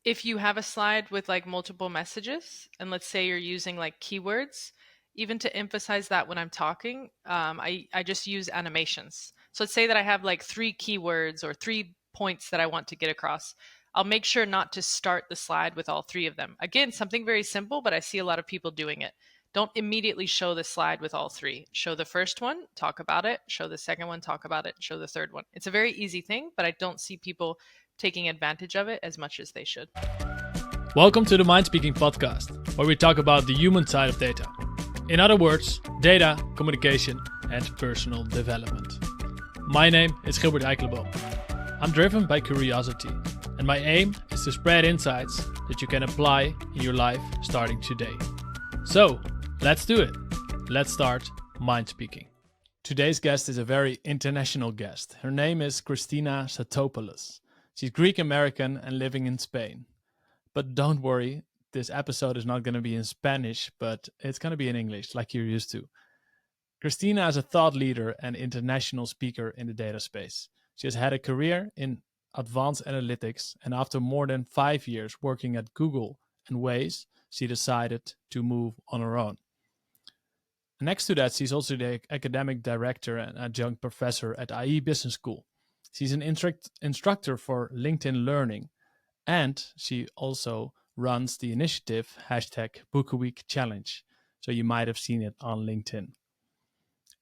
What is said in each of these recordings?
If you have a slide with like multiple messages, and let's say you're using like keywords, even to emphasize that when I'm talking, I just use animations. So let's say that I have like three keywords or 3 points that I want to get across. I'll make sure not to start the slide with all three of them. Again, something very simple, but I see a lot of people doing it. Don't immediately show the slide with all three. Show the first one, talk about it. Show the second one, talk about it. Show the third one. It's a very easy thing, but I don't see people taking advantage of it as much as they should. Welcome to the MindSpeaking podcast, where we talk about the human side of data. In other words, data, communication, and personal development. My name is Gilbert Eikelenboom. I'm driven by curiosity, and my aim is to spread insights that you can apply in your life starting today. So, let's do it. Let's start MindSpeaking. Today's guest is a very international guest. Her name is Christina Stathopoulos. She's Greek-American and living in Spain. But don't worry, this episode is not going to be in Spanish, but it's going to be in English, like you're used to. Christina is a thought leader and international speaker in the data space. She has had a career in advanced analytics, and after more than 5 years working at Google and Waze, she decided to move on her own. Next to that, she's also the academic director and adjunct professor at IE Business School. She's an instructor for LinkedIn Learning, and she also runs the initiative #BookAWeekChallenge. So you might have seen it on LinkedIn.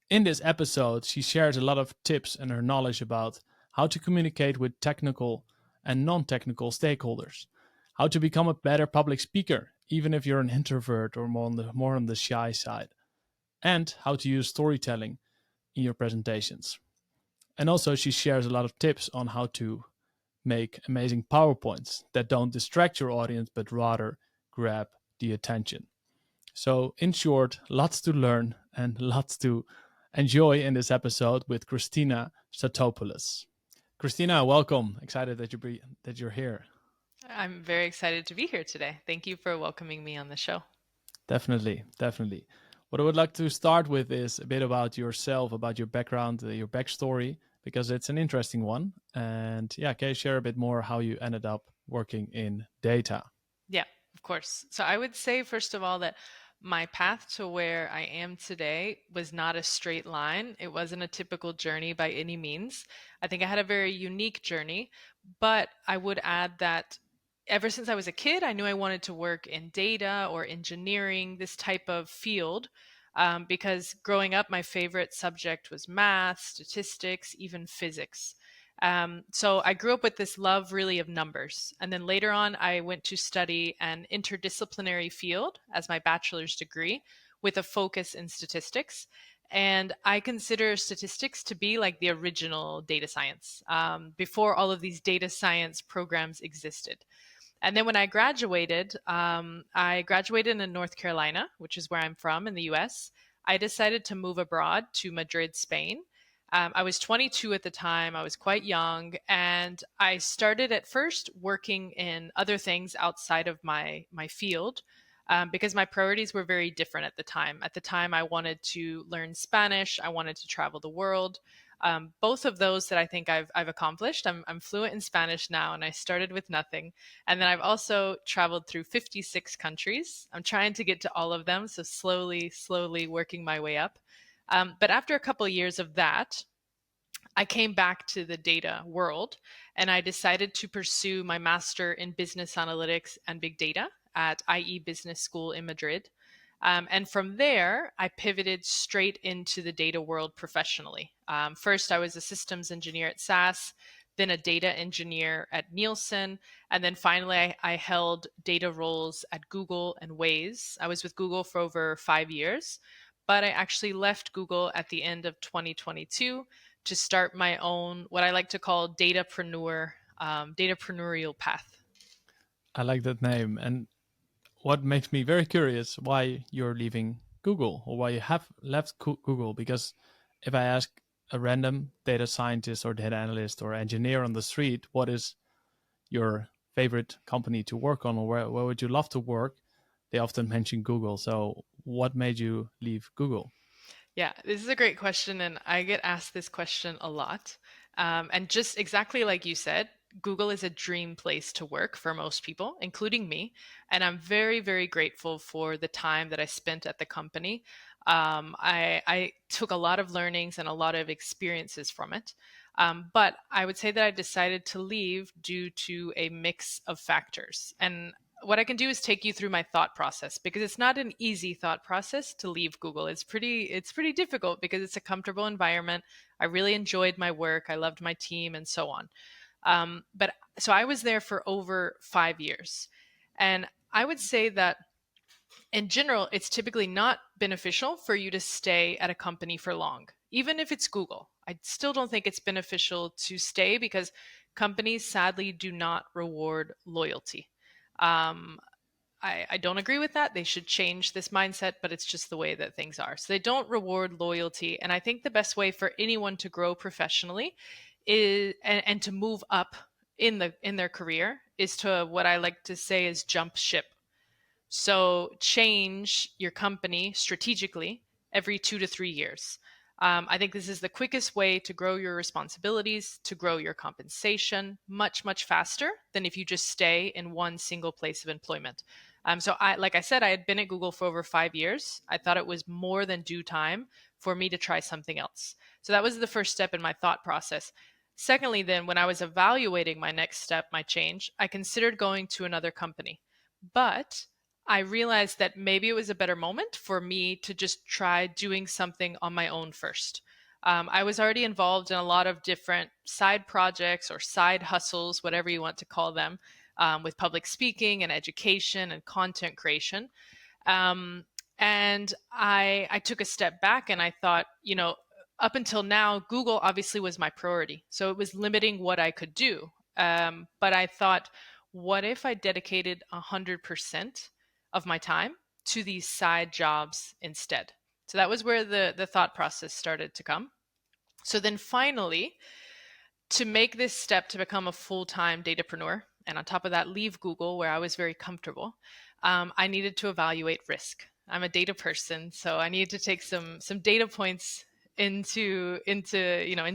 In this episode, she shares a lot of tips and her knowledge about how to communicate with technical and non-technical stakeholders, how to become a better public speaker, even if you're an introvert or more on the shy side, and how to use storytelling in your presentations. And also she shares a lot of tips on how to make amazing PowerPoints that don't distract your audience, but rather grab the attention. So in short, lots to learn and lots to enjoy in this episode with Christina Stathopoulos. Christina, welcome. Excited that you're here. I'm very excited to be here today. Thank you for welcoming me on the show. Definitely. What I would like to start with is a bit about yourself, about your background, your backstory, because it's an interesting one. And yeah, can you share a bit more how you ended up working in data? Yeah, of course. So I would say, first of all, that my path to where I am today was not a straight line. It wasn't a typical journey by any means. I think I had a very unique journey, but I would add that ever since I was a kid, I knew I wanted to work in data or engineering, this type of field. Because growing up, my favorite subject was math, statistics, even physics. So I grew up with this love really of numbers. And then later on, I went to study an interdisciplinary field as my bachelor's degree with a focus in statistics. And I consider statistics to be like the original data science before all of these data science programs existed. And then when I graduated in North Carolina, which is where I'm from in the US. I decided to move abroad to Madrid, Spain. I was 22 at the time. I was quite young. And I started at first working in other things outside of my field because my priorities were very different at the time. At the time, I wanted to learn Spanish, I wanted to travel the world. Both of those that I think I've accomplished. I'm fluent in Spanish now, and I started with nothing. And then I've also traveled through 56 countries. I'm trying to get to all of them, so slowly working my way up. But after a couple of years of that, I came back to the data world and I decided to pursue my master in business analytics and big data at IE Business School in Madrid. And from there, I pivoted straight into the data world professionally. First, I was a systems engineer at SAS, then a data engineer at Nielsen, and then finally, I held data roles at Google and Waze. I was with Google for over 5 years, but I actually left Google at the end of 2022 to start my own, what I like to call datapreneurial path. I like that name. And what makes me very curious why you're leaving Google or why you have left Google. Because if I ask a random data scientist or data analyst or engineer on the street, what is your favorite company to work on or where would you love to work? They often mention Google. So what made you leave Google? Yeah, this is a great question, and I get asked this question a lot. And just exactly like you said, Google is a dream place to work for most people, including me. And I'm very, very grateful for the time that I spent at the company. I took a lot of learnings and a lot of experiences from it. But I would say that I decided to leave due to a mix of factors. And what I can do is take you through my thought process, because it's not an easy thought process to leave Google. It's pretty difficult because it's a comfortable environment. I really enjoyed my work. I loved my team and so on. But so I was there for over 5 years. And I would say that in general, it's typically not beneficial for you to stay at a company for long, even if it's Google. I still don't think it's beneficial to stay because companies sadly do not reward loyalty. Um, I don't agree with that. They should change this mindset, but it's just the way that things are. So they don't reward loyalty. And I think the best way for anyone to grow professionally is and to move up in their career is to, what I like to say, is jump ship. So change your company strategically every 2 to 3 years. I think this is the quickest way to grow your responsibilities, to grow your compensation much, much faster than if you just stay in one single place of employment. Like I said, I had been at Google for over 5 years. I thought it was more than due time for me to try something else. So that was the first step in my thought process. Secondly, then, when I was evaluating my next step, my change, I considered going to another company. But I realized that maybe it was a better moment for me to just try doing something on my own first. I was already involved in a lot of different side projects or side hustles, whatever you want to call them, with public speaking and education and content creation. Um, and I took a step back and I thought, up until now, Google obviously was my priority. So it was limiting what I could do. But I thought, what if I dedicated 100% of my time to these side jobs instead? So that was where the thought process started to come. So then finally, to make this step to become a full-time datapreneur, and on top of that, leave Google where I was very comfortable, I needed to evaluate risk. I'm a data person, so I needed to take some data points into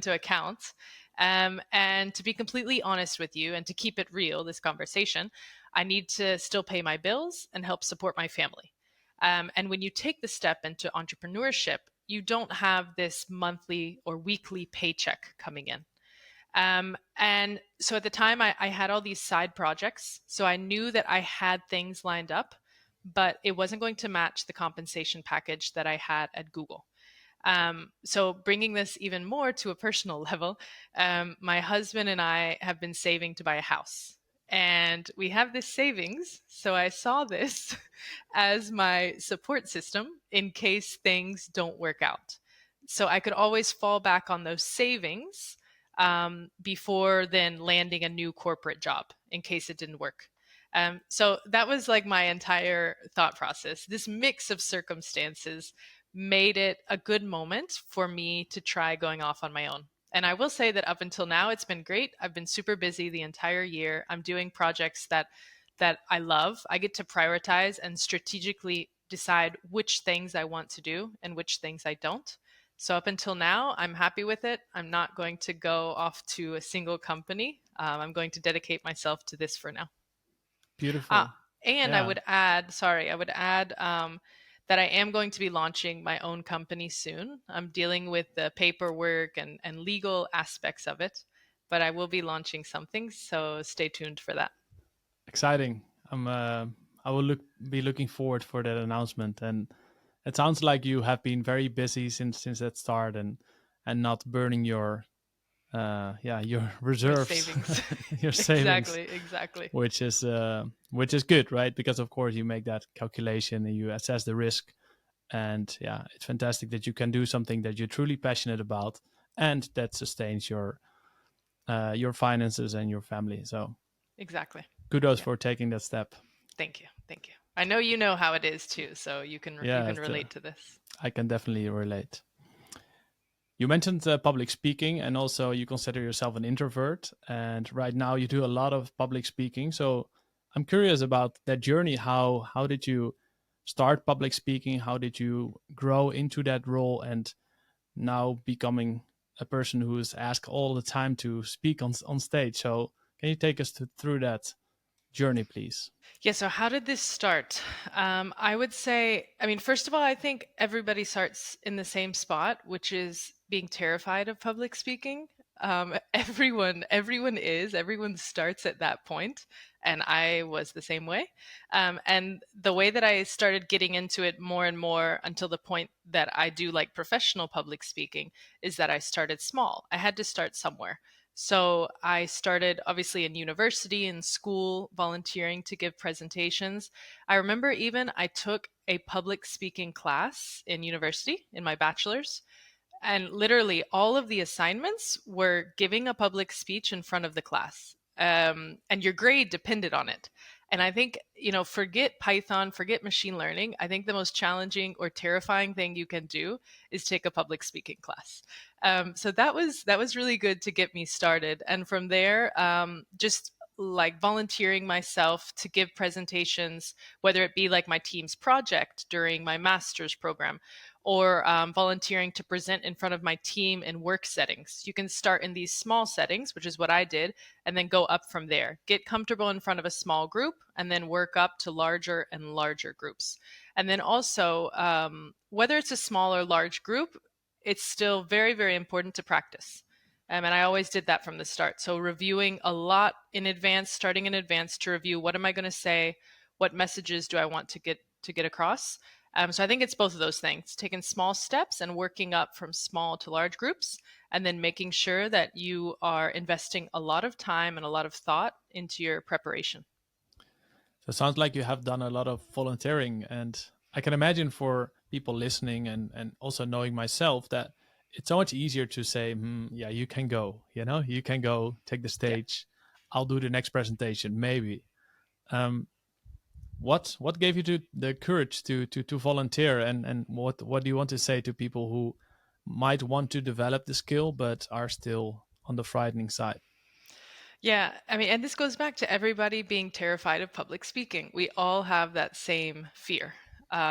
account. And to be completely honest with you, and to keep it real, this conversation, I need to still pay my bills and help support my family. And when you take the step into entrepreneurship, you don't have this monthly or weekly paycheck coming in. And so at the time, I had all these side projects. So I knew that I had things lined up, but it wasn't going to match the compensation package that I had at Google. So bringing this even more to a personal level, my husband and I have been saving to buy a house. And we have this savings. So I saw this as my support system in case things don't work out. So I could always fall back on those savings before then landing a new corporate job in case it didn't work. So that was like my entire thought process. This mix of circumstances made it a good moment for me to try going off on my own. And I will say that up until now, it's been great. I've been super busy the entire year. I'm doing projects that I love. I get to prioritize and strategically decide which things I want to do and which things I don't. So up until now, I'm happy with it. I'm not going to go off to a single company. I'm going to dedicate myself to this for now. Beautiful. Ah, and Yeah. I would add that I am going to be launching my own company soon. I'm dealing with the paperwork and legal aspects of it, but I will be launching something. So stay tuned for that. Exciting. I will be looking forward for that announcement. And it sounds like you have been very busy since that start, and not burning your your My reserves, savings. your savings, Exactly. which is good, right? Because of course you make that calculation and you assess the risk. And yeah, it's fantastic that you can do something that you're truly passionate about and that sustains your finances and your family. So Exactly. kudos Yeah. for taking that step. Thank you. Thank you. I know you know how it is too, so you Yeah, can relate to this. I can definitely relate. You mentioned public speaking, and also you consider yourself an introvert. And right now, you do a lot of public speaking. So I'm curious about that journey. How did you start public speaking? How did you grow into that role, and now becoming a person who is asked all the time to speak on stage? So Can you take us through that journey, please? Yeah, so how did this start? I would say, I mean, first of all, I think everybody starts in the same spot, which is being terrified of public speaking. Everyone starts at that point, and I was the same way. And the way that I started getting into it more and more until the point that I do like professional public speaking is that I started small. I had to start somewhere. So I started obviously in university and school volunteering to give presentations. I remember even I took a public speaking class in university in my bachelor's, and literally all of the assignments were giving a public speech in front of the class. And your grade depended on it. And I think, forget Python, forget machine learning. I think the most challenging or terrifying thing you can do is take a public speaking class. So that was really good to get me started. And from there, just like volunteering myself to give presentations, whether it be like my team's project during my master's program or volunteering to present in front of my team in work settings. You can start in these small settings, which is what I did, and then go up from there. Get comfortable in front of a small group and then work up to larger and larger groups. And then also, whether it's a small or large group, it's still very, very important to practice. And I always did that from the start. So reviewing a lot in advance, starting in advance to review what am I going to say, what messages do I want to get across. So I think it's both of those things, taking small steps and working up from small to large groups, and then making sure that you are investing a lot of time and a lot of thought into your preparation. So it sounds like you have done a lot of volunteering, and I can imagine for people listening and also knowing myself that it's so much easier to say, yeah, you can go, you can go take the Yeah. stage. I'll do the next presentation, maybe. Um, what gave you the courage to volunteer, and what do you want to say to people who might want to develop the skill but are still on the frightening side? Yeah, I mean, and this goes back to everybody being terrified of public speaking. We all have that same fear.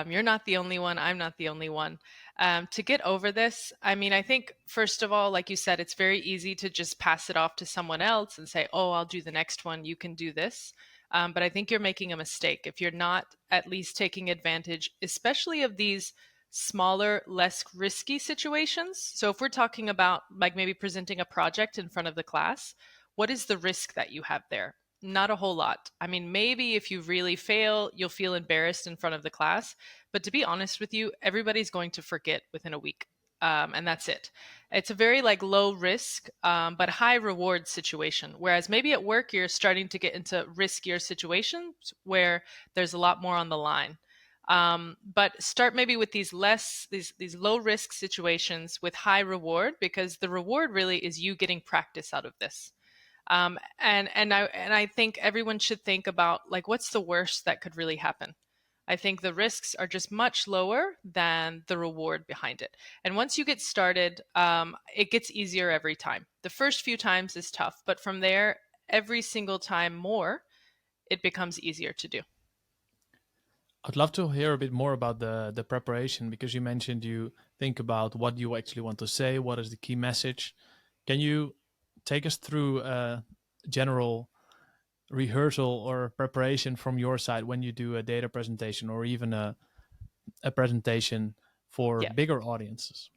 You're not the only one. I'm not the only one. To get over this, I mean, I think, first of all, like you said, it's very easy to just pass it off to someone else and say, oh, I'll do the next one. You can do this. But I think you're making a mistake if you're not at least taking advantage, especially of these smaller, less risky situations. So if we're talking about like maybe presenting a project in front of the class, what is the risk that you have there? Not a whole lot. I mean, maybe if you really fail, you'll feel embarrassed in front of the class. But to be honest with you, everybody's going to forget within a week. And that's it. It's a very like low risk, but high reward situation. Whereas maybe at work, you're starting to get into riskier situations where there's a lot more on the line. But start maybe with these these low risk situations with high reward, because the reward really is you getting practice out of this. And I think everyone should think about like what's the worst that could really happen. I think the risks are just much lower than the reward behind it. And once you get started, it gets easier every time. The first few times is tough, but from there, every single time more, it becomes easier to do. I'd love to hear a bit more about the preparation, because you mentioned you think about what you actually want to say, what is the key message. Can you take us through a general rehearsal or preparation from your side when you do a data presentation or even a presentation for Yeah, bigger audiences?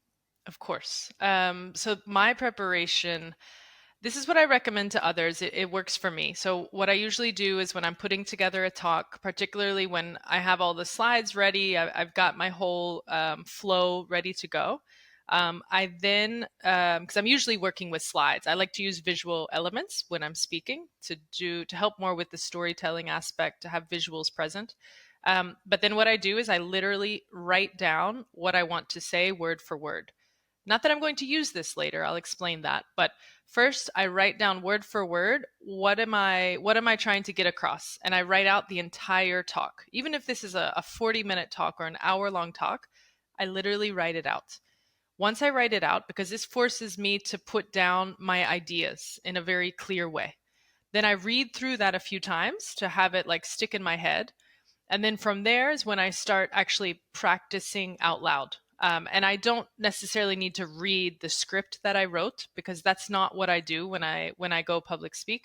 of course. So my preparation, this is what I recommend to others. It works for me. So what I usually do is when I'm putting together a talk, particularly when I have all the slides ready, I've got my whole flow ready to go. I then, because I'm usually working with slides, I like to use visual elements when I'm speaking to help more with the storytelling aspect, to have visuals present. But then what I do is I literally write down what I want to say word for word. Not that I'm going to use this later, I'll explain that. But first I write down word for word, what am I trying to get across? And I write out the entire talk. Even if this is a 40-minute talk or an hour-long talk, I literally write it out. Once I write it out, because this forces me to put down my ideas in a very clear way. Then I read through that a few times to have it like stick in my head. And then from there is when I start actually practicing out loud. And I don't necessarily need to read the script that I wrote, because that's not what I do when I go public speak.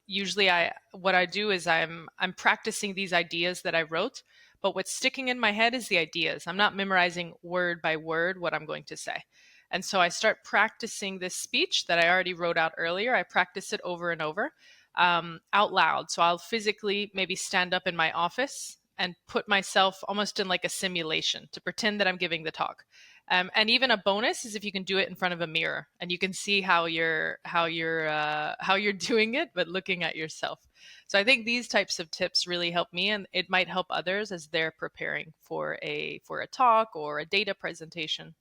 Usually what I do is I'm practicing these ideas that I wrote, but what's sticking in my head is the ideas. I'm not memorizing word by word what I'm going to say. And so I start practicing this speech that I already wrote out earlier. I practice it over and over out loud. So I'll physically maybe stand up in my office and put myself almost in like a simulation to pretend that I'm giving the talk. And even a bonus is if you can do it in front of a mirror and you can see how you're doing it, but looking at yourself. So I think these types of tips really help me, and it might help others as they're preparing for a talk or a data presentation.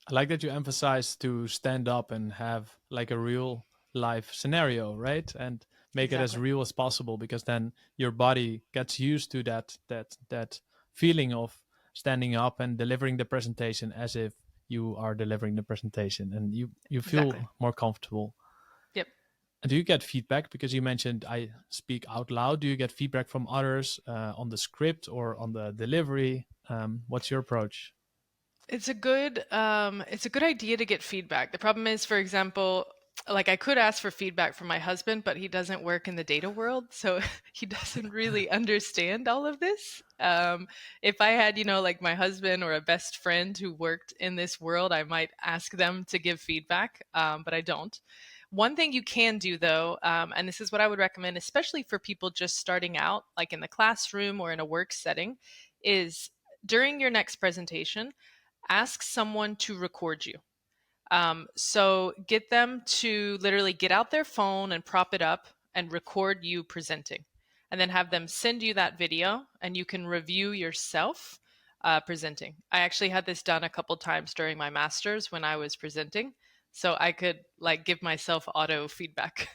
I like that you emphasize to stand up and have like a real life scenario, right? And make it as Exactly. real as possible, because then your body gets used to that feeling of standing up and delivering the presentation as if you are delivering the presentation, and you Exactly. feel more comfortable. Yep. And do you get feedback? Because you mentioned I speak out loud. Do you get feedback from others on the script or on the delivery? What's your approach? It's a good idea to get feedback. The problem is, for example, like I could ask for feedback from my husband, but he doesn't work in the data world, so he doesn't really understand all of this. If I had, like my husband or a best friend who worked in this world, I might ask them to give feedback, but I don't. One thing you can do though, and this is what I would recommend, especially for people just starting out, like in the classroom or in a work setting, is during your next presentation, ask someone to record you. So get them to literally get out their phone and prop it up and record you presenting. And then have them send you that video and you can review yourself presenting. I actually had this done a couple times during my master's when I was presenting. So I could like give myself auto feedback.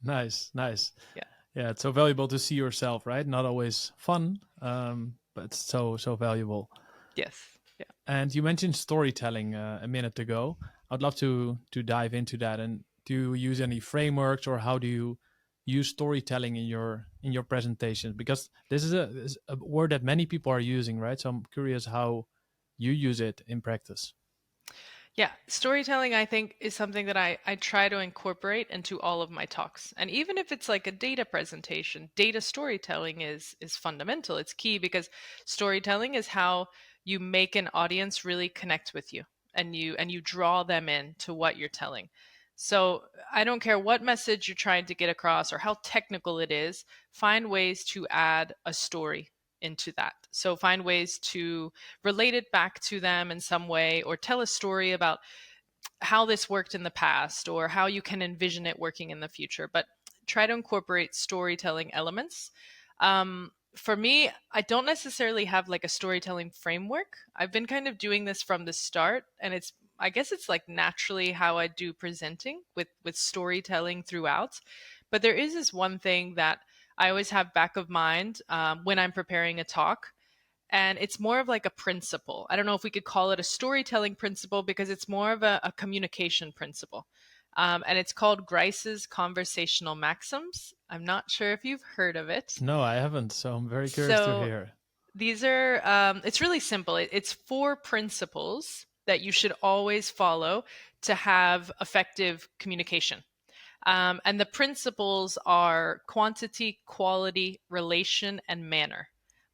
Nice, nice. Yeah. Yeah, it's so valuable to see yourself, right? Not always fun, but so valuable. Yes. Yeah. And you mentioned storytelling a minute ago. I'd love to dive into that. And do you use any frameworks, or how do you use storytelling in your presentations? Because this is a word that many people are using, right? So I'm curious how you use it in practice. Yeah, storytelling, I think, is something that I try to incorporate into all of my talks. And even if it's like a data presentation, data storytelling is fundamental. It's key because storytelling is how you make an audience really connect with you and you draw them in to what you're telling. So I don't care what message you're trying to get across or how technical it is, find ways to add a story into that. So find ways to relate it back to them in some way or tell a story about how this worked in the past or how you can envision it working in the future. But try to incorporate storytelling elements. For me, I don't necessarily have like a storytelling framework. I've been kind of doing this from the start, and I guess it's like naturally how I do presenting with storytelling throughout. But there is this one thing that I always have back of mind when I'm preparing a talk, and it's more of like a principle. I don't know if we could call it a storytelling principle because it's more of a communication principle. And it's called Grice's conversational maxims. I'm not sure if you've heard of it. No, I haven't. So I'm very curious to So hear. it's really simple. It's four principles that you should always follow to have effective communication. And the principles are quantity, quality, relation, and manner.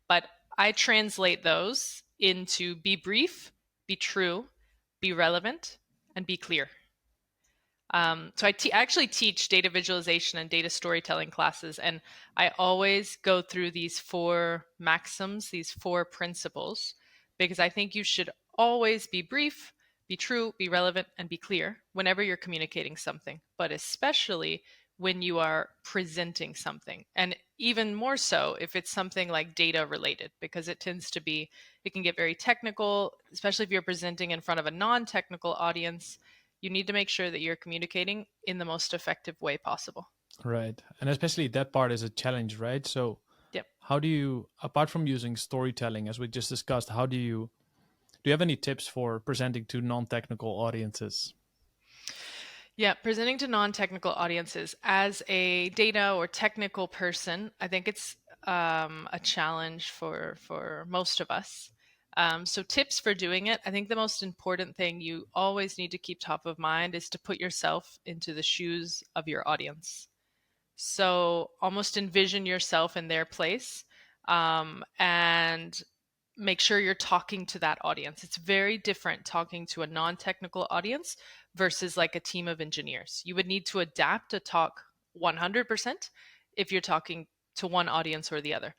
But I translate those into be brief, be true, be relevant, and be clear. So I actually teach data visualization and data storytelling classes, and I always go through these four maxims, these four principles, because I think you should always be brief, be true, be relevant, and be clear whenever you're communicating something, but especially when you are presenting something. And even more so if it's something like data related, because it can get very technical, especially if you're presenting in front of a non technical audience. You need to make sure that you're communicating in the most effective way possible. Right. And especially that part is a challenge, right? So Yep. how do you, apart from using storytelling, as we just discussed, how do you have any tips for presenting to non-technical audiences? Yeah, presenting to non-technical audiences as a data or technical person, I think it's a challenge for most of us. So tips for doing it, I think the most important thing you always need to keep top of mind is to put yourself into the shoes of your audience. So almost envision yourself in their place, and make sure you're talking to that audience. It's very different talking to a non-technical audience versus like a team of engineers. You would need to adapt to talk 100% if you're talking to one audience or the other.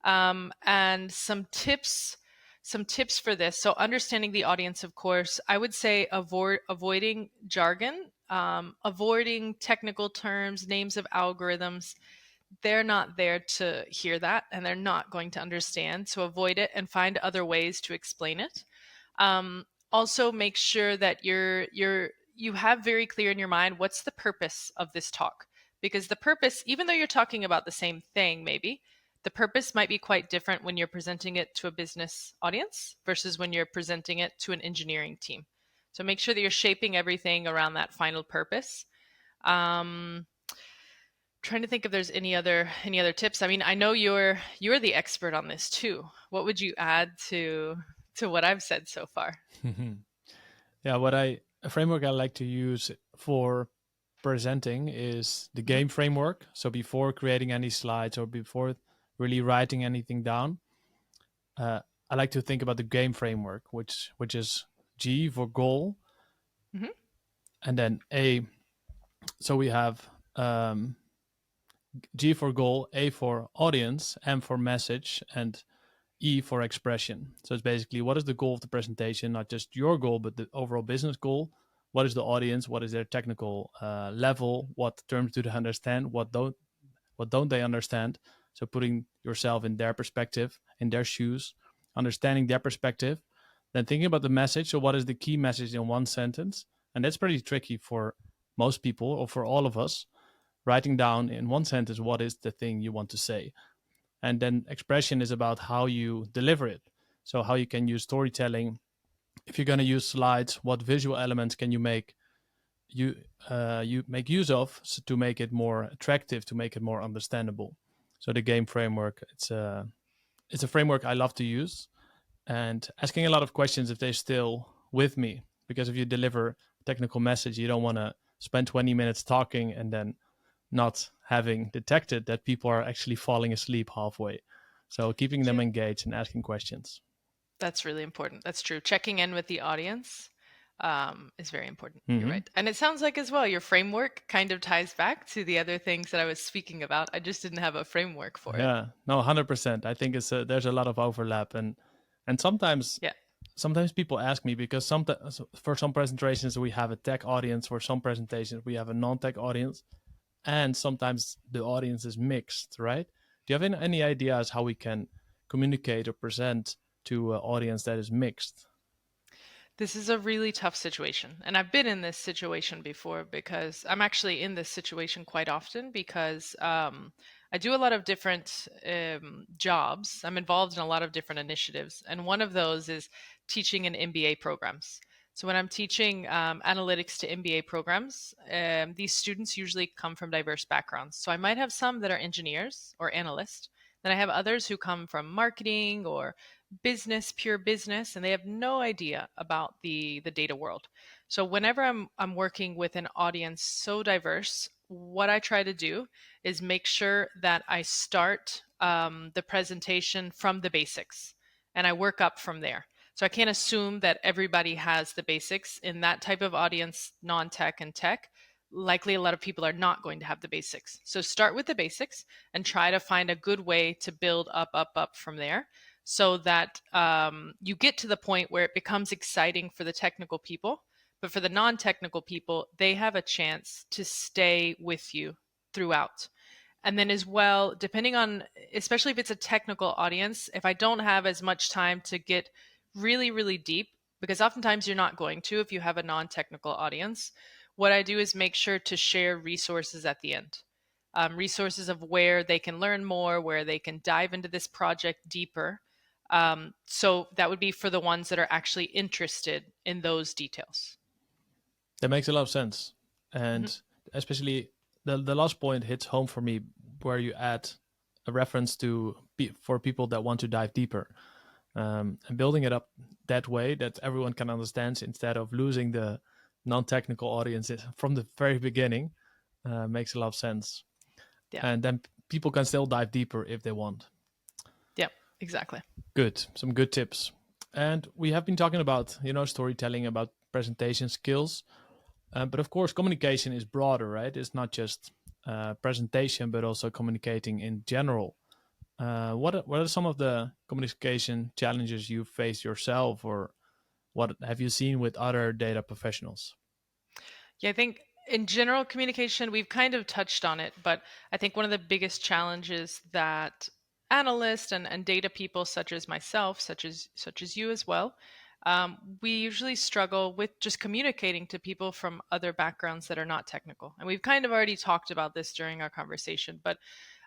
And some tips for this. So understanding the audience, of course, I would say avoiding jargon, avoiding technical terms, names of algorithms. They're not there to hear that, and they're not going to understand. So avoid it and find other ways to explain it. Also, make sure that you have very clear in your mind what's the purpose of this talk, because the purpose, even though you're talking about the same thing, maybe the purpose might be quite different when you're presenting it to a business audience versus when you're presenting it to an engineering team. So make sure that you're shaping everything around that final purpose. Um, Trying to think if there's any other tips. I mean, I know you're the expert on this too. What would you add to what I've said so far? Yeah, a framework I like to use for presenting is the Mhm. game framework. So before creating any slides or before really writing anything down, uh, I like to think about the game framework, which is G for goal, Mhm. and then A. So we have G for goal, A for audience, M for message, and E for expression. So it's basically what is the goal of the presentation, not just your goal, but the overall business goal. What is the audience? What is their technical level? What terms do they understand? What don't they understand? So putting yourself in their perspective, in their shoes, understanding their perspective, then thinking about the message. So what is the key message in one sentence? And that's pretty tricky for most people or for all of us. Writing down in one sentence what is the thing you want to say, and then expression is about how you deliver it. So how you can use storytelling. If you're going to use slides, what visual elements can you make use of to make it more attractive, to make it more understandable. So the game framework, it's a framework I love to use, and asking a lot of questions if they're still with me, because if you deliver a technical message, you don't want to spend 20 minutes talking and then not having detected that people are actually falling asleep halfway. So keeping them Yeah, engaged and asking questions. that's really important. That's true. Checking in with the audience is very important. You're Mm-hmm. right. And it sounds like as well your framework kind of ties back to the other things that I was speaking about. I just didn't have a framework for it. Yeah, no, 100%. I think there's a lot of overlap, and Yeah. sometimes people ask me, because sometimes for some presentations we have a tech audience, for some presentations we have a non-tech audience, and sometimes the audience is mixed, right? Do you have any ideas how we can communicate or present to an audience that is mixed? This is a really tough situation. And I've been in this situation before because I'm actually in this situation quite often because I do a lot of different jobs. I'm involved in a lot of different initiatives. And one of those is teaching in MBA programs. So when I'm teaching analytics to MBA programs, these students usually come from diverse backgrounds. So I might have some that are engineers or analysts. Then I have others who come from marketing or business, pure business, and they have no idea about the data world. So whenever I'm working with an audience so diverse, what I try to do is make sure that I start the presentation from the basics and I work up from there. So I can't assume that everybody has the basics in that type of audience, non-tech and tech. Likely a lot of people are not going to have the basics. So start with the basics and try to find a good way to build up from there, so that you get to the point where it becomes exciting for the technical people. But for the non technical people, they have a chance to stay with you throughout. And then, as well, depending on, especially if it's a technical audience, if I don't have as much time to get really, really deep, because oftentimes you're not going to if you have a non technical audience, what I do is make sure to share resources at the end. Resources of where they can learn more, where they can dive into this project deeper. So that would be for the ones that are actually interested in those details. That makes a lot of sense. Mhm. And especially the last point hits home for me, where you add a reference to for people that want to dive deeper, and building it up that way that everyone can understand instead of losing the non-technical audiences from the very beginning, makes a lot of sense. Yeah. And then people can still dive deeper if they want. Yeah, exactly. Good. Some good tips. And we have been talking about, storytelling, about presentation skills. But of course, communication is broader, right? It's not just presentation, but also communicating in general. What are some of the communication challenges you faced yourself, or what have you seen with other data professionals? Yeah, I think in general communication, we've kind of touched on it, but I think one of the biggest challenges that analysts and data people such as myself, such as you as well, we usually struggle with just communicating to people from other backgrounds that are not technical. And we've kind of already talked about this during our conversation, but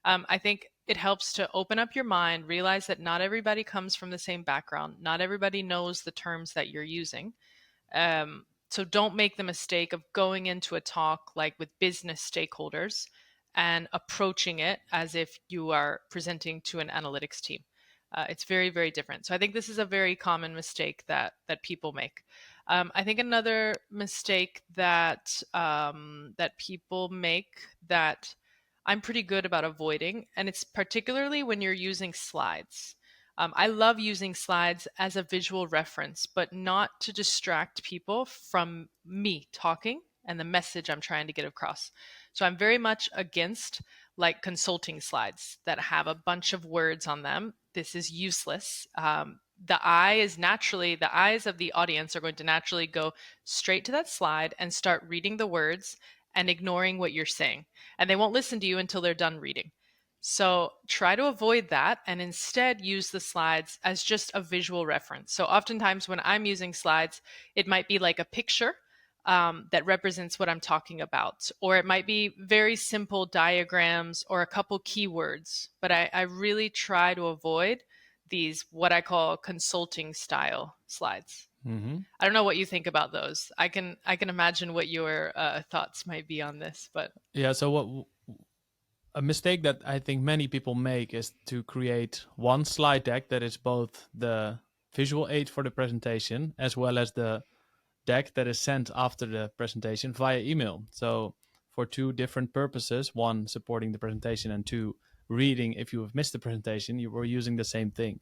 I think it helps to open up your mind, realize that not everybody comes from the same background, not everybody knows the terms that you're using. So don't make the mistake of going into a talk like with business stakeholders and approaching it as if you are presenting to an analytics team. It's very, very different. So I think this is a very common mistake that people make. I think another mistake that people make that I'm pretty good about avoiding, and it's particularly when you're using slides. I love using slides as a visual reference, but not to distract people from me talking and the message I'm trying to get across. So I'm very much against like consulting slides that have a bunch of words on them. This is useless. The eyes of the audience are going to naturally go straight to that slide and start reading the words and ignoring what you're saying. And they won't listen to you until they're done reading. So try to avoid that and instead use the slides as just a visual reference. So oftentimes when I'm using slides, it might be like a picture that represents what I'm talking about, or it might be very simple diagrams or a couple keywords. But I really try to avoid these what I call consulting style slides. Mm-hmm. I don't know what you think about those. I can imagine what your thoughts might be on this, but Yeah. So what a mistake that I think many people make is to create one slide deck that is both the visual aid for the presentation as well as the deck that is sent after the presentation via email. So for two different purposes, one supporting the presentation and two reading if you have missed the presentation, you were using the same thing,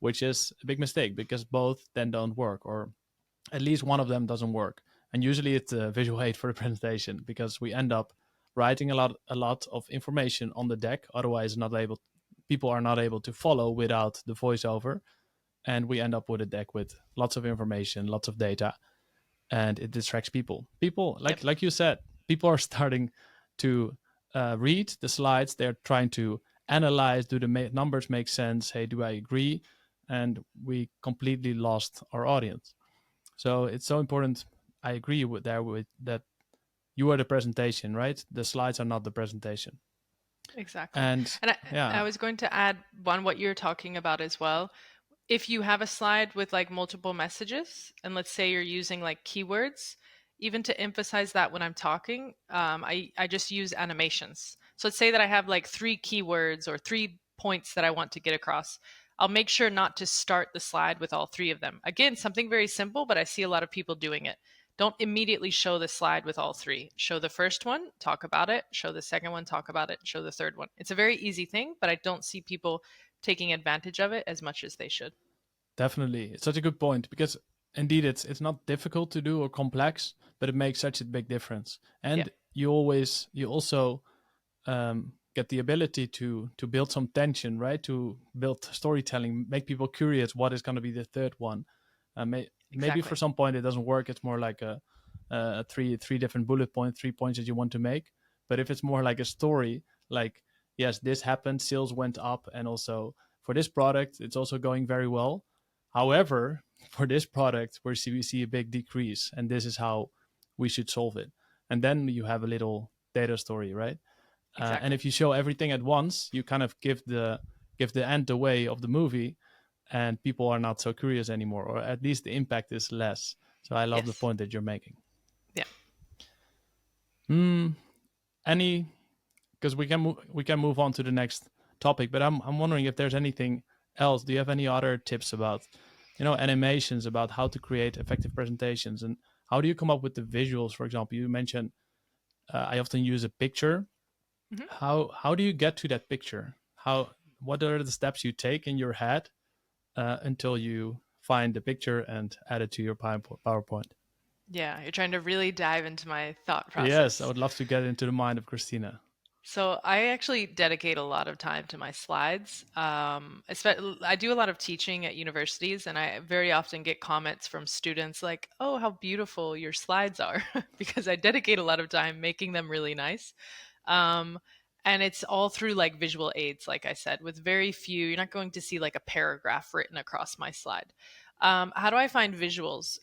which is a big mistake because both then don't work, or at least one of them doesn't work. And usually it's a visual aid for the presentation because we end up writing a lot of information on the deck. Otherwise, people are not able to follow without the voiceover, and we end up with a deck with lots of information, lots of data, and it distracts people. People, yep, like you said, people are starting to read the slides. They're trying to analyze: do the numbers make sense? Hey, do I agree? And we completely lost our audience. So it's so important. I agree with that. You are the presentation, right? The slides are not the presentation. exactly. And And I yeah, was going to add on what you're talking about as well. If you have a slide with like multiple messages, and let's say you're using like keywords, even to emphasize that when I'm talking, I just use animations. So let's say that I have like three keywords or 3 points that I want to get across. I'll make sure not to start the slide with all three of them. Again, something very simple, but I see a lot of people doing it. Don't immediately show the slide with all three. Show the first one, talk about it. Show the second one, talk about it. Show the third one. It's a very easy thing, but I don't see people taking advantage of it as much as they should. definitely. It's such a good point because indeed it's not difficult to do or complex, but it makes such a big difference. Yeah, And you also get the ability to build some tension, right? To build storytelling, make people curious. What is going to be the third one? Maybe for exactly. some point it doesn't work. It's more like a three different bullet points, 3 points that you want to make. But if it's more like a story, like yes, this happened, sales went up, and also for this product, it's also going very well. However, for this product, we see a big decrease, and this is how we should solve it. And then you have a little data story, right? And Exactly. if you show everything at once, you kind of give the end away of the movie, and people are not so curious anymore, or at least the impact is less. So I love the Yes. point that you're making. Yeah. Hmm. Any because we can move on to the next topic, but I'm wondering if there's anything else. Do you have any other tips about animations, about how to create effective presentations, and how do you come up with the visuals? For example, you mentioned I often use a picture Mhm. How do you get to that picture? What are the steps you take in your head until you find the picture and add it to your PowerPoint? Yeah, you're trying to really dive into my thought Yes, I process. would love to get into the mind of Christina. So I actually dedicate a lot of time to my slides. I do a lot of teaching at universities, and I very often get comments from students like, "Oh, how beautiful your slides are," because I dedicate a lot of time making them really nice. Um, and it's all through like visual aids, like I said, with very few. You're not going to see like a paragraph written across my slide. How do I find visuals?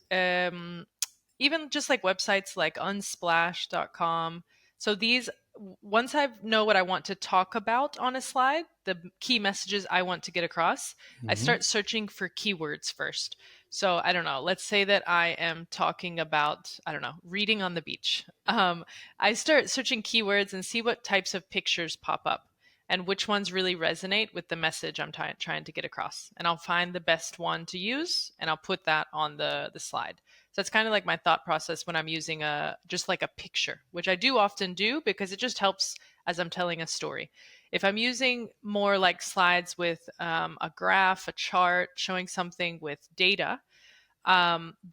Even just like websites like unsplash.com. So these, once I know what I want to talk about on a slide, the key messages I want to get across, I Hmm. start searching for keywords first. So I don't know, let's say that I am talking about, I don't know, reading on the beach. I start searching keywords and see what types of pictures pop up and which ones really resonate with the message I'm trying to get across. And I'll find the best one to use and I'll put that on the slide. So it's kind of like my thought process when I'm using just like a picture, which I do often do because it just helps as I'm telling a story. If I'm using more like slides with a graph, a chart, showing something with data,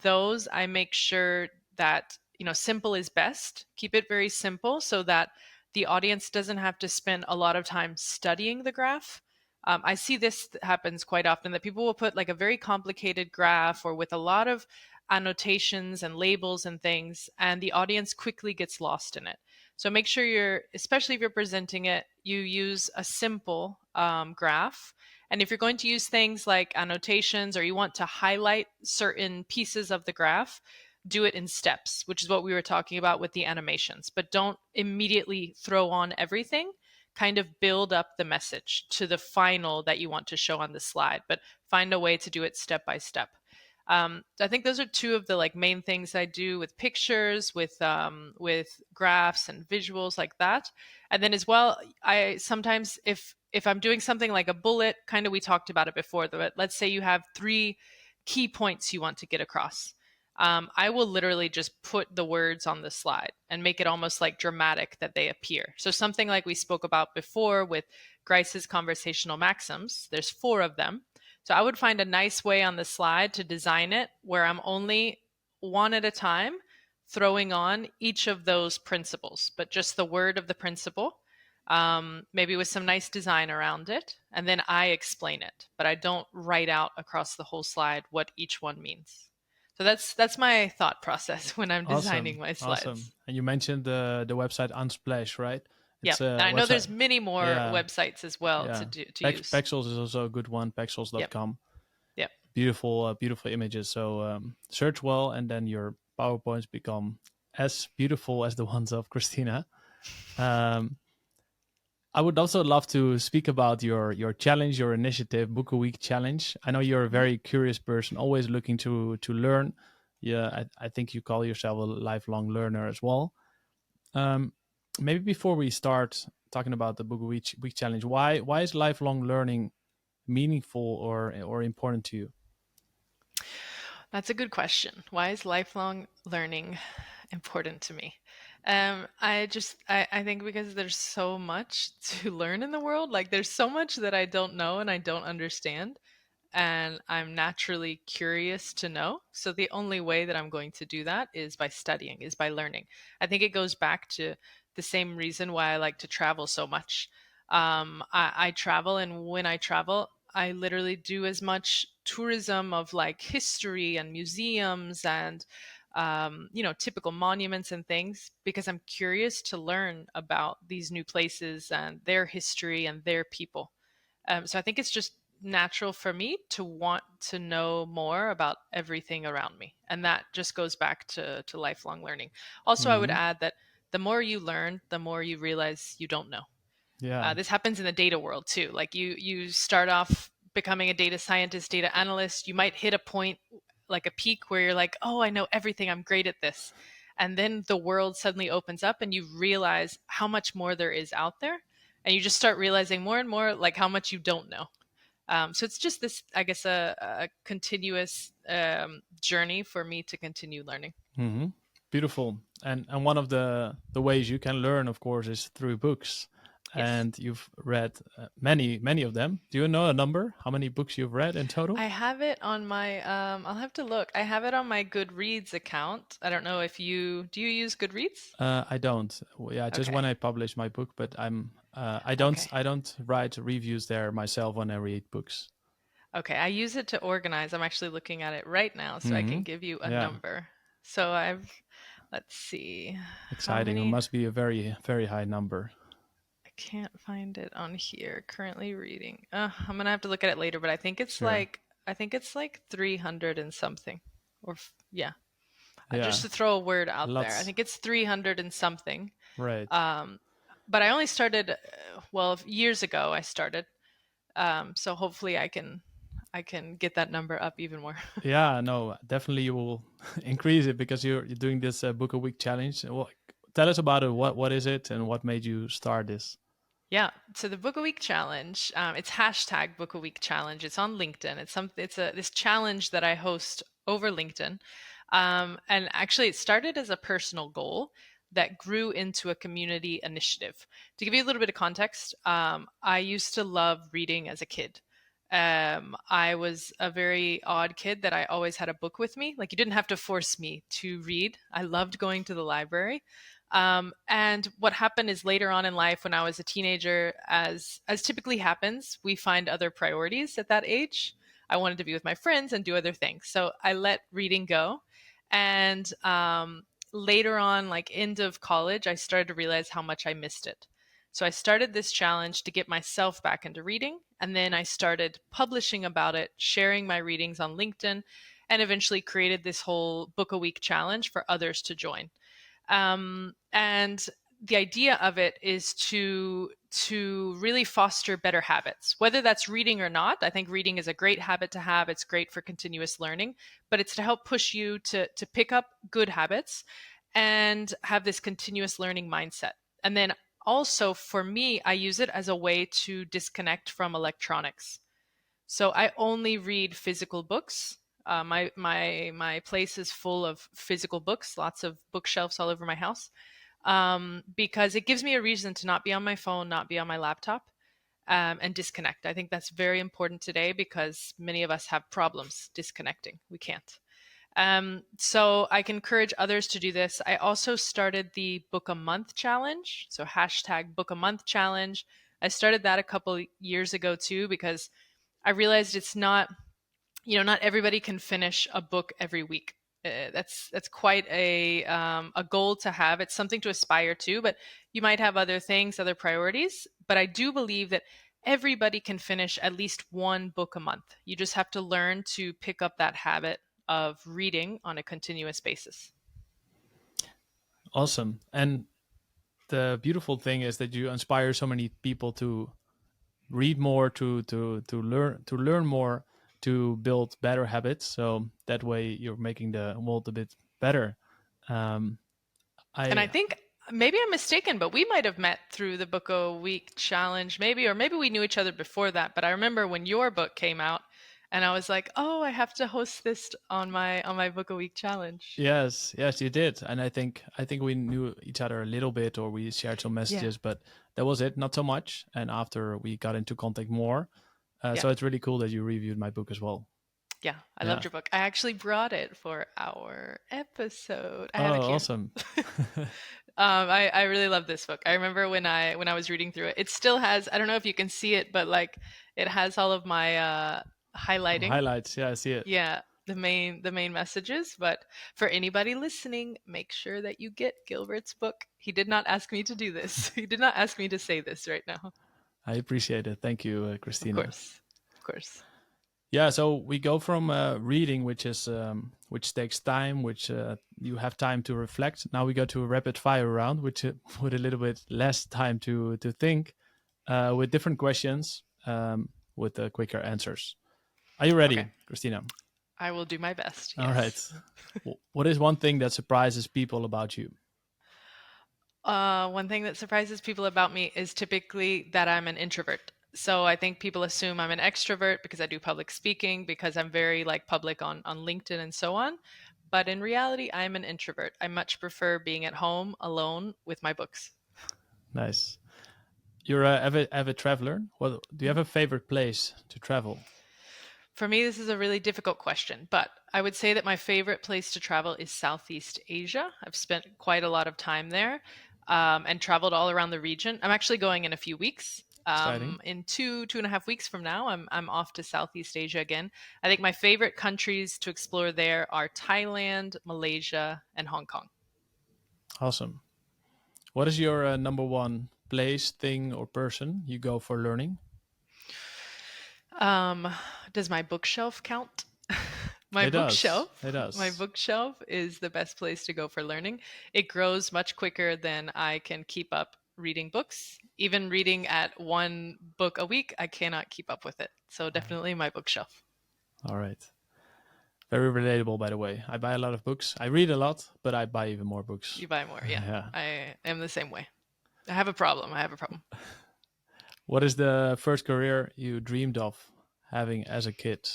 those I make sure that, simple is best. Keep it very simple so that the audience doesn't have to spend a lot of time studying the graph. I see this happens quite often that people will put like a very complicated graph or with a lot of annotations and labels and things, and the audience quickly gets lost in it. So make sure especially if you're presenting it, you use a simple graph. And if you're going to use things like annotations or you want to highlight certain pieces of the graph, do it in steps, which is what we were talking about with the animations. But don't immediately throw on everything. Kind of build up the message to the final that you want to show on the slide, but find a way to do it step by step. I think those are two of the like main things I do with pictures, with graphs and visuals like that. And then as well, I sometimes if I'm doing something like a bullet, kind of we talked about it before, but let's say you have 3 key points you want to get across. I will literally just put the words on the slide and make it almost like dramatic that they appear. So something like we spoke about before with Grice's conversational maxims, there's 4 of them. So I would find a nice way on the slide to design it where I'm only one at a time throwing on each of those principles, but just the word of the principle, maybe with some nice design around it, and then I explain it, but I don't write out across the whole slide what each one means. So that's my thought process when I'm designing Awesome, my awesome. slides. And you mentioned the website Unsplash, right? Yeah, It's and a I know website. there's many more Yeah, websites as well yeah. to use. Pexels is also a good one. Yep, Pexels.com. yep. Beautiful, beautiful images. So search well, and then your PowerPoints become as beautiful as the ones of Christina. Um, I would also love to speak about your challenge, your initiative, Book a Week Challenge. I know you're a Mhm. very curious person, always looking to learn. Yeah, I think you call yourself a lifelong learner as well. Um, Maybe before we start talking about the Book a Week Challenge, why is lifelong learning meaningful or important to you? That's a good question. Why is lifelong learning important to me? I think because there's so much to learn in the world. Like there's so much that I don't know and I don't understand. And I'm naturally curious to know. So the only way that I'm going to do that is by studying, is by learning. I think it goes back to the same reason why I like to travel so much. I travel, and when I travel, I literally do as much tourism of like history and museums and typical monuments and things because I'm curious to learn about these new places and their history and their people. So I think it's just natural for me to want to know more about everything around me. And that just goes back to lifelong learning. Also, I would Hmm. add that the more you learn, the more you realize you don't know. Yeah. This happens in the data world too. Like you start off becoming a data scientist, data analyst. You might hit a point like a peak where you're like, oh, I know everything. I'm great at this. And then the world suddenly opens up and you realize how much more there is out there. And you just start realizing more and more like how much you don't know. So it's just this, I guess, a continuous journey for me to continue learning. Hmm. Beautiful. And one of the ways you can learn, of course, is through books. Yes. and you've read many of them. Do you know a number? How many books you've read in total? I have it on my I'll have to look. I have it on my Goodreads account. I don't know if you do you use Goodreads? I don't. Well, yeah, just Okay. when I publish my book, but Okay. I don't write reviews there myself when I read books. Okay. I use it to organize. I'm actually looking at it right now so I Hmm. can give you a Yeah, number. So I've let's see. How exciting. It many? must be a very high number. I can't find it on here. Currently reading. I'm gonna have to look at it later, but Sure. I think it's like 300 and something. Yeah. Just Yeah, to throw a word out there. I lots. think it's 300 and something. Right. Um, but I only started, well, years ago I started. So hopefully I can get that number up even more. Yeah, no, definitely you will increase it because you're doing this book a week challenge. Well, tell us about it. What is it, and what made you start this? Yeah. So the Book a Week Challenge, it's hashtag Book a Week Challenge. It's on LinkedIn. It's a this challenge that I host over LinkedIn. And actually it started as a personal goal that grew into a community initiative. To give you a little bit of context, I used to love reading as a kid. I was a very odd kid that I always had a book with me. Like you didn't have to force me to read. I loved going to the library. And what happened is later on in life, when I was a teenager, as typically happens, we find other priorities at that age. I wanted to be with my friends and do other things, so I let reading go. And later on, like end of college, I started to realize how much I missed it. So I started this challenge to get myself back into reading, and then I started publishing about it, sharing my readings on LinkedIn, and eventually created this whole book a week challenge for others to join. And the idea of it is to really foster better habits, whether that's reading or not. I think reading is a great habit to have. It's great for continuous learning, but it's to help push you to pick up good habits and have this continuous learning mindset. And then also for me, I use it as a way to disconnect from electronics. So I only read physical books. My place is full of physical books, lots of bookshelves all over my house, because it gives me a reason to not be on my phone, not be on my laptop, and disconnect. I think that's very important today because many of us have problems disconnecting. We can't. So I can encourage others to do this. I also started the Book a Month Challenge. So hashtag Book a Month Challenge. I started that a couple years ago too because I realized it's not, not everybody can finish a book every week. That's quite a goal to have. It's something to aspire to, but you might have other things, other priorities. But I do believe that everybody can finish at least one book a month. You just have to learn to pick up that habit of reading on a continuous basis. Awesome. And the beautiful thing is that you inspire so many people to read more, to learn more, to build better habits. So that way you're making the world a bit better. Um, And I I think maybe I'm mistaken, but we might have met through the Book a Week challenge, maybe, or maybe we knew each other before that. But I remember when your book came out, and I was like, "Oh, I have to host this on my Book a Week challenge." yes, you did, and I think we knew each other a little bit, or we shared some Yeah, messages, but that was it, not so much. And after we got into contact more, yeah, so it's really cool that you reviewed my book as well. yeah. I Yeah. loved your book. I actually brought it for our episode. I have it Oh, here. awesome. I really love this book. I remember when I was reading through it. It still has. I don't know if you can see it, but like it has all of my highlighting. Highlights. Yeah, I see it. Yeah, the main messages. But for anybody listening, make sure that you get Gilbert's book. He did not ask me to do this. He did not ask me to say this right now. I appreciate it. Thank you, Of Christina. course, of course. Yeah, so we go from reading, which takes time, which you have time to reflect. Now we go to a rapid fire round, which with a little bit less time to think, with different questions, with quicker answers. Are you Okay, ready, Christina? I will do my best. All right. Yes. What is one thing that surprises people about you? One thing that surprises people about me is typically that I'm an introvert. So I think people assume I'm an extrovert because I do public speaking, because I'm very like public on LinkedIn and so on. But in reality, I'm an introvert. I much prefer being at home alone with my books. Nice. You're a avid traveler. What do you have a favorite place to travel? For me, this is a really difficult question, but I would say that my favorite place to travel is Southeast Asia. I've spent quite a lot of time there and traveled all around the region. I'm actually going in a few weeks. Exciting. In 2.5 weeks from now, I'm off to Southeast Asia again. I think my favorite countries to explore there are Thailand, Malaysia, and Hong Kong. Awesome. What is your number one place, thing, or person you go for learning? Um, does my bookshelf count? My It does. bookshelf, It my does. bookshelf is the best place to go for learning. It grows much quicker than I can keep up reading books. Even reading at one book a week, I cannot keep up with it. So All right. definitely my bookshelf. All right. Very relatable, by the way. I buy a lot of books. I read a lot, but I buy even more books. You buy more, yeah. Yeah. I am the same way. I have a problem. I have a problem. What is the first career you dreamed of having as a kid?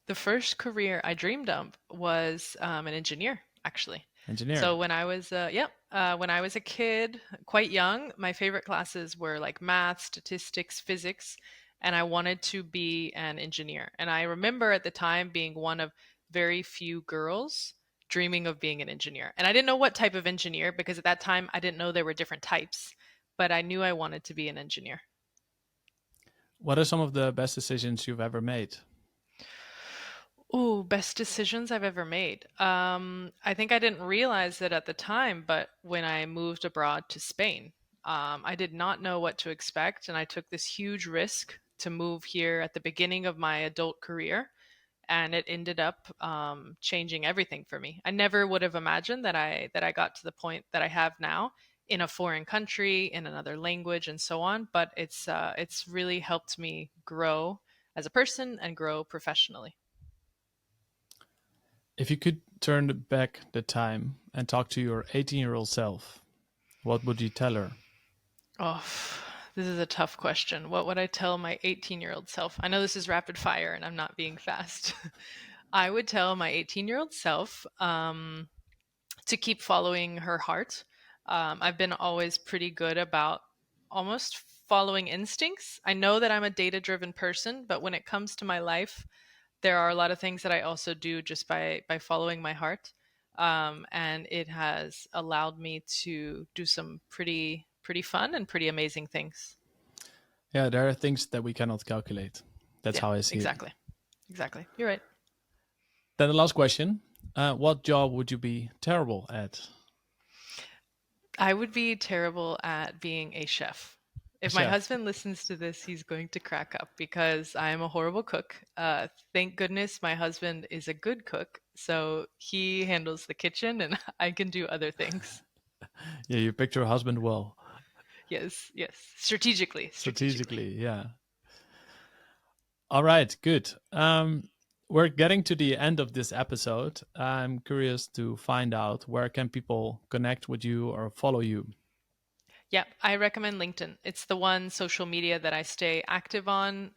The first career I dreamed of was an engineer, actually. So Engineer. when I was a kid, quite young, my favorite classes were like math, statistics, physics, and I wanted to be an engineer. And I remember at the time being one of very few girls dreaming of being an engineer. And I didn't know what type of engineer because at that time I didn't know there were different types, but I knew I wanted to be an engineer. What are some of the best decisions you've ever made? Oh, best decisions I've ever made. I think I didn't realize it at the time, but when I moved abroad to Spain, I did not know what to expect, and I took this huge risk to move here at the beginning of my adult career, and it ended up changing everything for me. I never would have imagined that I got to the point that I have now in a foreign country, in another language, and so on. But it's really helped me grow as a person and grow professionally. If you could turn back the time and talk to your 18-year-old self, what would you tell her? Oh, this is a tough question. What would I tell my 18-year-old self? I know this is rapid fire and I'm not being fast. I would tell my 18-year-old self to keep following her heart. I've been always pretty good about almost following instincts. I know that I'm a data driven person, but when it comes to my life, there are a lot of things that I also do just by following my heart, and it has allowed me to do some pretty fun and pretty amazing things. Yeah, there are things that we cannot calculate. That's Yeah, how I see it. exactly, exactly. You're right. Then the last question: what job would you be terrible at? I would be terrible at being a chef. A If my chef. husband listens to this, he's going to crack up because I am a horrible cook. Thank goodness my husband is a good cook, so he handles the kitchen and I can do other things. Yeah, you picked your husband well. Yes, yes. Strategically, strategically. Strategically, yeah. All right, good. We're getting to the end of this episode. I'm curious to find out where can people connect with you or follow you. Yeah, I recommend LinkedIn. It's the one social media that I stay active on.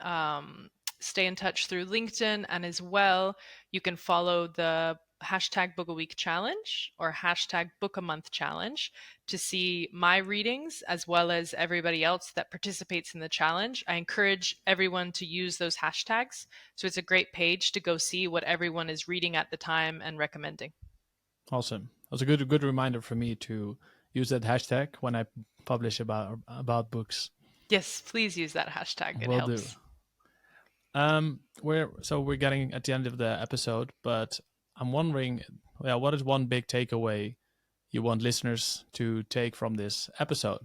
Stay in touch through LinkedIn, and as well, you can follow the hashtag Book a Week Challenge or hashtag Book a Month Challenge to see my readings as well as everybody else that participates in the challenge. I encourage everyone to use those hashtags. So it's a great page to go see what everyone is reading at the time and recommending. Awesome. That's a good reminder for me to use that hashtag when I publish about books. Yes, please use that hashtag. It Will do. helps. We're getting at the end of the episode, but I'm wondering, yeah, what is one big takeaway you want listeners to take from this episode?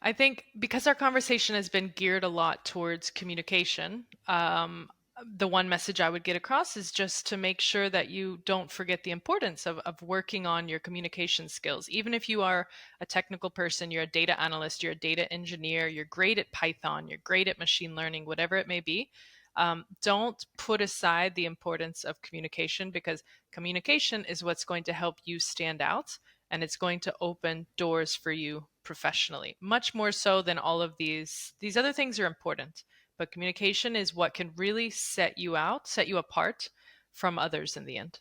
I think because our conversation has been geared a lot towards communication, the one message I would get across is just to make sure that you don't forget the importance of working on your communication skills. Even if you are a technical person, you're a data analyst, you're a data engineer, you're great at Python, you're great at machine learning, whatever it may be, don't put aside the importance of communication because communication is what's going to help you stand out and it's going to open doors for you professionally, much more so than all of these other things are important, but communication is what can really set you out, set you apart from others in the end.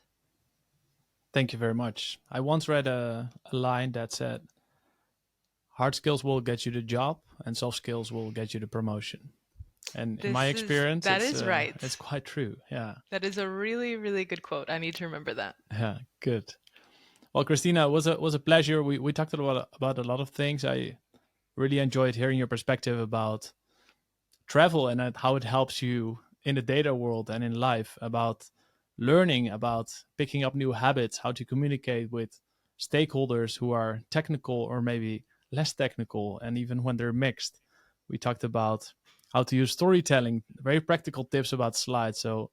Thank you very much. I once read a line that said, hard skills will get you the job and soft skills will get you the promotion. And in my experience, that is right. It's quite true. Yeah. That is a really, really good quote. I need to remember that. Yeah, good. Well, Christina, it was a pleasure. We talked about a lot of things. I really enjoyed hearing your perspective about travel and how it helps you in the data world and in life, about learning, about picking up new habits, how to communicate with stakeholders who are technical or maybe less technical, and even when they're mixed. We talked about how to use storytelling, very practical tips about slides. So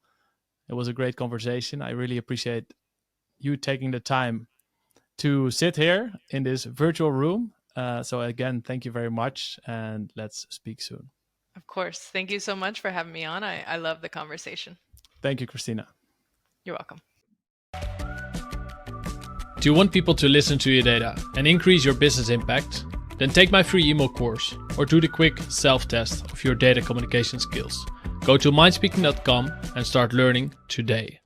it was a great conversation. I really appreciate you taking the time to sit here in this virtual room. So again, thank you very much, and let's speak soon. Of course. Thank you so much for having me on. I love the conversation. Thank you, Christina. You're welcome. Do you want people to listen to your data and increase your business impact? Then take my free email course or do the quick self-test of your data communication skills. Go to mindspeaking.com and start learning today.